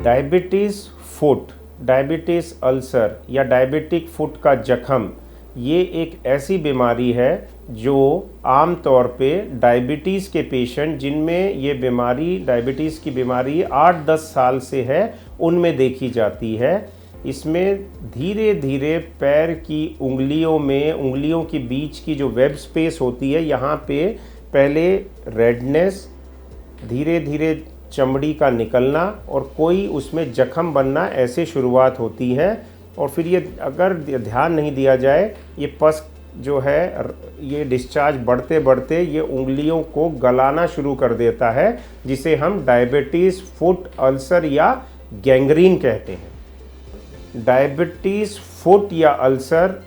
Diabetes foot, diabetes ulcer या diabetic foot का जख्म, ये एक ऐसी बीमारी है जो आम तौर पे डायबिटीज़ के पेशेंट जिनमें ये बीमारी, डायबिटीज़ की बीमारी 8-10 साल से है, उनमें देखी जाती है। इसमें धीरे धीरे पैर की उंगलियों में, उंगलियों के बीच की जो वेब स्पेस होती है, यहाँ पे पहले रेडनेस, धीरे धीरे चमड़ी का निकलना और कोई उसमें जख्म बनना, ऐसे शुरुआत होती है। और फिर ये अगर ध्यान नहीं दिया जाए, ये पस जो है ये डिस्चार्ज बढ़ते बढ़ते ये उंगलियों को गलाना शुरू कर देता है, जिसे हम डायबिटीज़ फुट अल्सर या गैंग्रीन कहते हैं। डायबिटीज़ फुट या अल्सर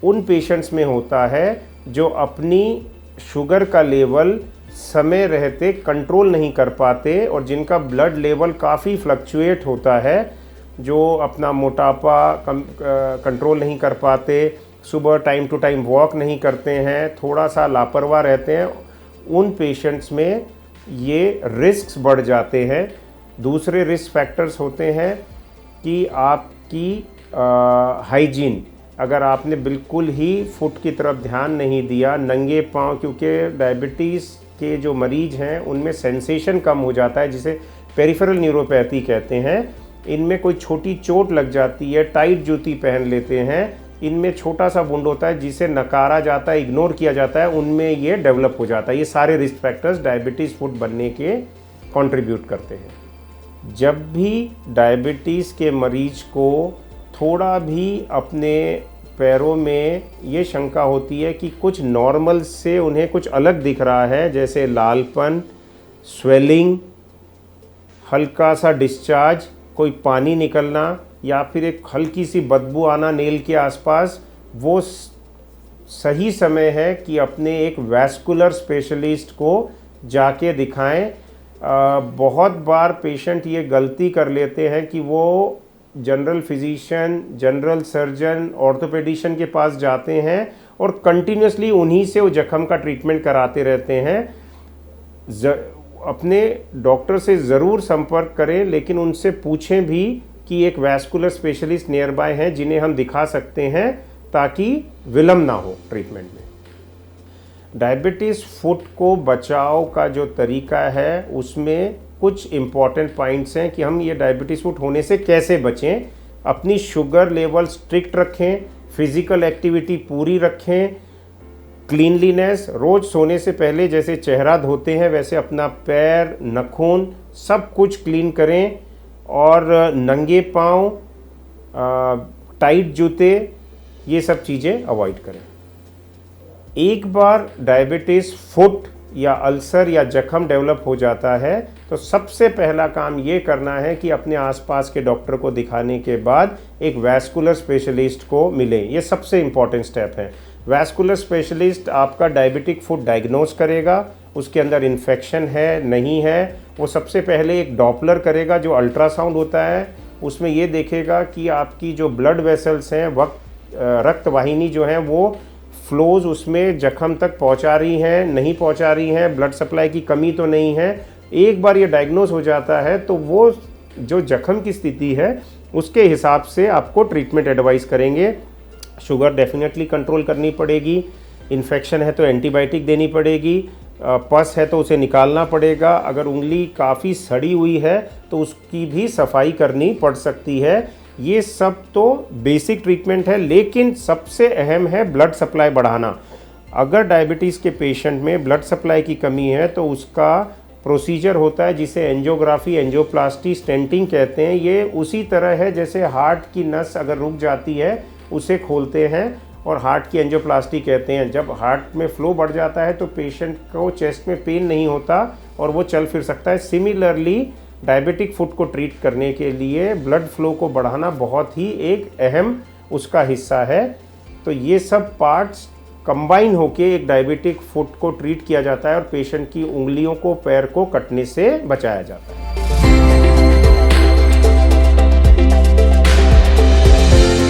उन पेशेंट्स में होता है जो अपनी शुगर का लेवल समय रहते कंट्रोल नहीं कर पाते और जिनका ब्लड लेवल काफ़ी फ्लक्चुएट होता है, जो अपना मोटापा कंट्रोल नहीं कर पाते, सुबह टाइम टू टाइम वॉक नहीं करते हैं, थोड़ा सा लापरवाह रहते हैं, उन पेशेंट्स में ये रिस्क्स बढ़ जाते हैं। दूसरे रिस्क फैक्टर्स होते हैं कि आपकी हाइजीन, अगर आपने बिल्कुल ही फुट की तरफ ध्यान नहीं दिया, नंगे पाँव, क्योंकि डायबिटीज़ के जो मरीज हैं उनमें सेंसेशन कम हो जाता है, जिसे पेरिफेरल न्यूरोपैथी कहते हैं। इनमें कोई छोटी चोट लग जाती है, टाइट जूती पहन लेते हैं, इनमें छोटा सा वुंड होता है जिसे नकारा जाता है, इग्नोर किया जाता है, उनमें ये डेवलप हो जाता है। ये सारे रिस्क फैक्टर्स डायबिटीज़ फुट बनने के कंट्रीब्यूट करते हैं। जब भी डायबिटीज़ के मरीज को थोड़ा भी अपने पैरों में ये शंका होती है कि कुछ नॉर्मल से उन्हें कुछ अलग दिख रहा है, जैसे लालपन, स्वेलिंग, हल्का सा डिस्चार्ज, कोई पानी निकलना या फिर एक हल्की सी बदबू आना नेल के आसपास, वो सही समय है कि अपने एक वैस्कुलर स्पेशलिस्ट को जाके दिखाएं। बहुत बार पेशेंट ये गलती कर लेते हैं कि वो general physician, general surgeon, orthopaedician के पास जाते हैं और कंटिन्यूसली उन्हीं से वो जख्म का ट्रीटमेंट कराते रहते हैं। अपने डॉक्टर से ज़रूर संपर्क करें, लेकिन उनसे पूछें भी कि एक वैस्कुलर स्पेशलिस्ट नियर बाय हैं जिन्हें हम दिखा सकते हैं, ताकि विलम्ब ना हो ट्रीटमेंट में। डायबिटीज़ फुट को बचाव का जो तरीका है, उसमें कुछ इम्पॉर्टेंट पॉइंट्स हैं कि हम ये डायबिटीज़ फुट होने से कैसे बचें। अपनी शुगर लेवल स्ट्रिक्ट रखें, फिज़िकल एक्टिविटी पूरी रखें, क्लीनलीनेस, रोज़ सोने से पहले जैसे चेहरा धोते हैं वैसे अपना पैर, नाखून सब कुछ क्लीन करें, और नंगे पाँव, टाइट जूते, ये सब चीज़ें अवॉइड करें। एक बार डायबिटीज़ फुट या अल्सर या जख्म डेवलप हो जाता है तो सबसे पहला काम ये करना है कि अपने आसपास के डॉक्टर को दिखाने के बाद एक वैस्कुलर स्पेशलिस्ट को मिलें। ये सबसे इम्पॉर्टेंट स्टेप है। वैस्कुलर स्पेशलिस्ट आपका डायबिटिक फुट डायग्नोज करेगा, उसके अंदर इन्फेक्शन है नहीं है। वो सबसे पहले एक डॉपलर करेगा जो अल्ट्रासाउंड होता है, उसमें ये देखेगा कि आपकी जो ब्लड वेसल्स हैं, रक्त वाहिनी जो है वो फ्लोज उसमें जख्म तक पहुंचा रही हैं, नहीं पहुंचा रही हैं, ब्लड सप्लाई की कमी तो नहीं है। एक बार ये डायग्नोज हो जाता है तो वो जो जख्म की स्थिति है उसके हिसाब से आपको ट्रीटमेंट एडवाइस करेंगे। शुगर डेफिनेटली कंट्रोल करनी पड़ेगी, इन्फेक्शन है तो एंटीबायोटिक देनी पड़ेगी, पस है तो उसे निकालना पड़ेगा, अगर उंगली काफ़ी सड़ी हुई है तो उसकी भी सफाई करनी पड़ सकती है। ये सब तो बेसिक ट्रीटमेंट है, लेकिन सबसे अहम है ब्लड सप्लाई बढ़ाना। अगर डायबिटीज़ के पेशेंट में ब्लड सप्लाई की कमी है तो उसका प्रोसीजर होता है जिसे एंजियोग्राफी, एंजियोप्लास्टी, स्टेंटिंग कहते हैं। ये उसी तरह है जैसे हार्ट की नस अगर रुक जाती है उसे खोलते हैं और हार्ट की एंजियोप्लास्टी कहते हैं। जब हार्ट में फ्लो बढ़ जाता है तो पेशेंट को चेस्ट में पेन नहीं होता और वो चल फिर सकता है। सिमिलरली डायबिटिक फुट को ट्रीट करने के लिए ब्लड फ्लो को बढ़ाना बहुत ही एक अहम उसका हिस्सा है। तो ये सब पार्ट्स कंबाइन होके एक डायबिटिक फुट को ट्रीट किया जाता है और पेशेंट की उंगलियों को, पैर को कटने से बचाया जाता है।